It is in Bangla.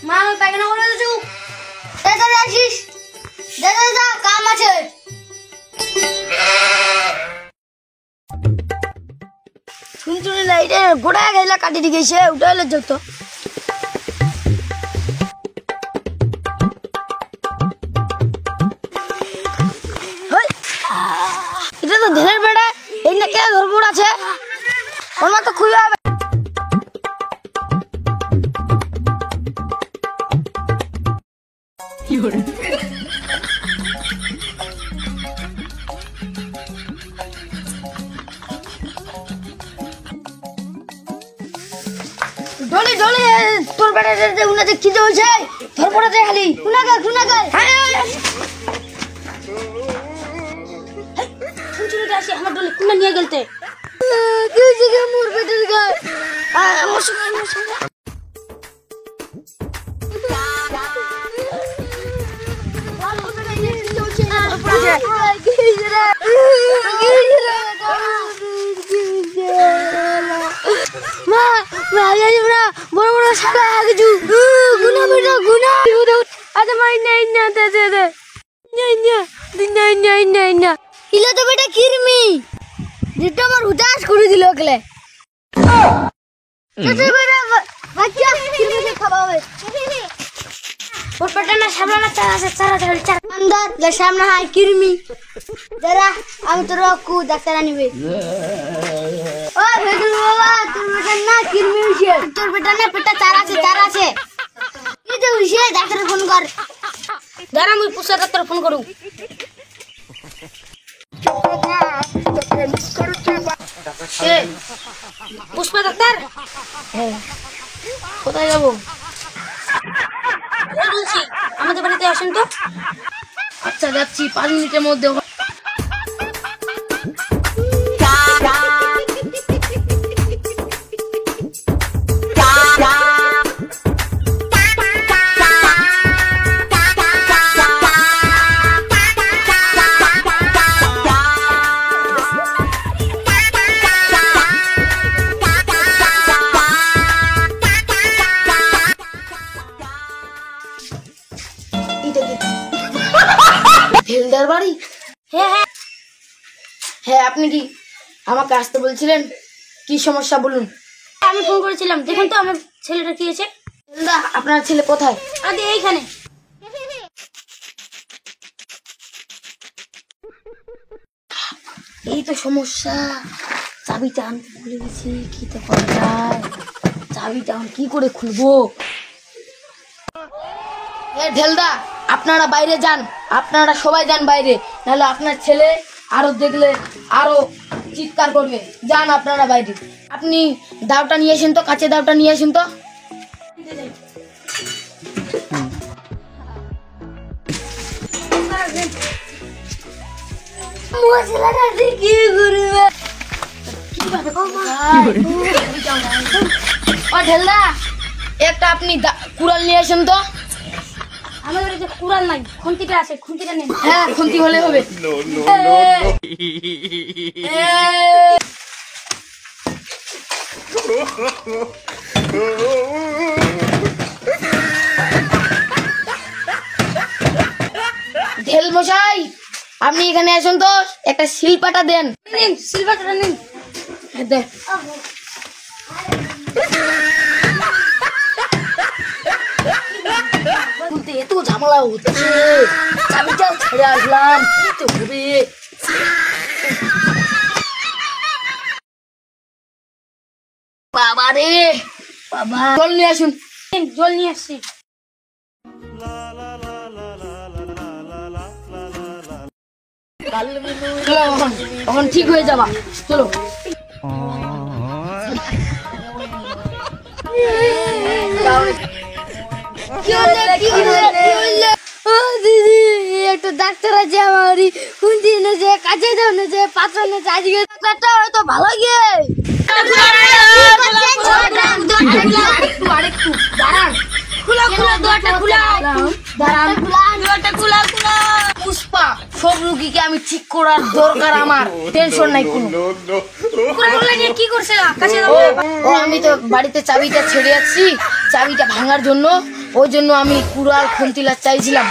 মা পায়খানা করে দিছু তাড়াতাড়ি আসিস যা যা যা কাম আছে শুনছুনি লাইটে গোড়া গেলা কাটি দিয়েছে উঠাইলে যত এটা তো ঢেলের বেড়া এই না কে ধরবুর আছে ওর মা তো খুঁজে হবে কি হরে ডলি ডলি তোর বেড়া যে উনাতে কি হইছে ধরবুর আছে খালি কুনা গায় আসি আমার ডলি কুনা নিয়ে গেলতে কি জায়গা মোর বেটার গায় আমার সঙ্গে মা মা আইরা বড় বড় শালা আগজু গুনা বেটা গুনা আচ্ছা মাই নাই না দে দে দে না ইলা তো বেটা কিরমি যেটা আমার উদাস করে দিল ওকলে আচ্ছা বেটা বাচ্চা কিরমি খাওয়াবে ওর পেটে না সামনে চারা চার अंदर ले सामने है किरमी जरा हम तो को डॉक्टर आनिबे ओ भेदु बाबा তোর বেটা না কিরমি হইছে তোর বেটা না পেটে চারা আছে কি যে হইছে ডাক্তার ফোন কর দাঁড়া আমি পুষা ডাক্তার ফোন করু এ পুষ্পা ডাক্তার হ্যাঁ কোথায় যাব বলছি আমাদের বাড়িতে আসেন তো আচ্ছা যাচ্ছি 5 মিনিটের মধ্যে হেলদার বাড়ি হ্যাঁ হ্যাঁ হ্যাঁ আপনি কি আমাকে আসতে বলছিলেন কি সমস্যা বলুন আমি ফোন করেছিলাম দেখুন তো আমার ছেলেটা কি হয়েছে হেলদা আপনার ছেলে কোথায় আরে এইখানে এই তো সমস্যা চাবিটা আনতে ভুলে গেছি কি তো করা যায় চাবিটা কি করে খুলবো এ ঢেলদা আপনারা বাইরে যান আপনারা সবাই যান বাইরে নাহলে আপনার ছেলে আরো দেখলে আরো চিৎকার করবে যান আপনারা বাইরে আপনি দাওটা নিয়ে আসেন তো কাঁচে দাওটা নিয়ে আসেন তো মশলাটা কি করবে কিভাবে ও ঢেলদা একটা আপনি কুড়াল নিয়ে আসেন তো আমাদের যে কুড়াল নাই খুন্তিটা আছে খুন্তিটা নেন হ্যাঁ খুন্তি হলে হবে ঢেল মশাই আপনি এখানে আসুন তো একটা শিলপাটা দেন নিন শিলপাটা নিন দেন এত ঝামেলা হচ্ছে চাবিটা ছেড়ে আসলাম কি হবে বাবা রে বাবা জল নিয়ে আসুন জল নিয়ে আসছি এখন ঠিক হয়ে যাবা চলো একটা ডাক্তার আছে আমারই খুঁজি নেছে কাছে যাও নেছে পাথর নেছে আজকে ডাক্তারটা হয়তো ভালো গিয়ে পুষ্পা সব রুগীকে আমি ঠিক করার দরকার আমার টেনশন নাই কোনো কি করছে আমি তো বাড়িতে চাবিটা ছেড়ে যাচ্ছি চাবিটা ভাঙার জন্য ওই জন্য আমি কুড়াল খুন্তিলা চাইছিলাম।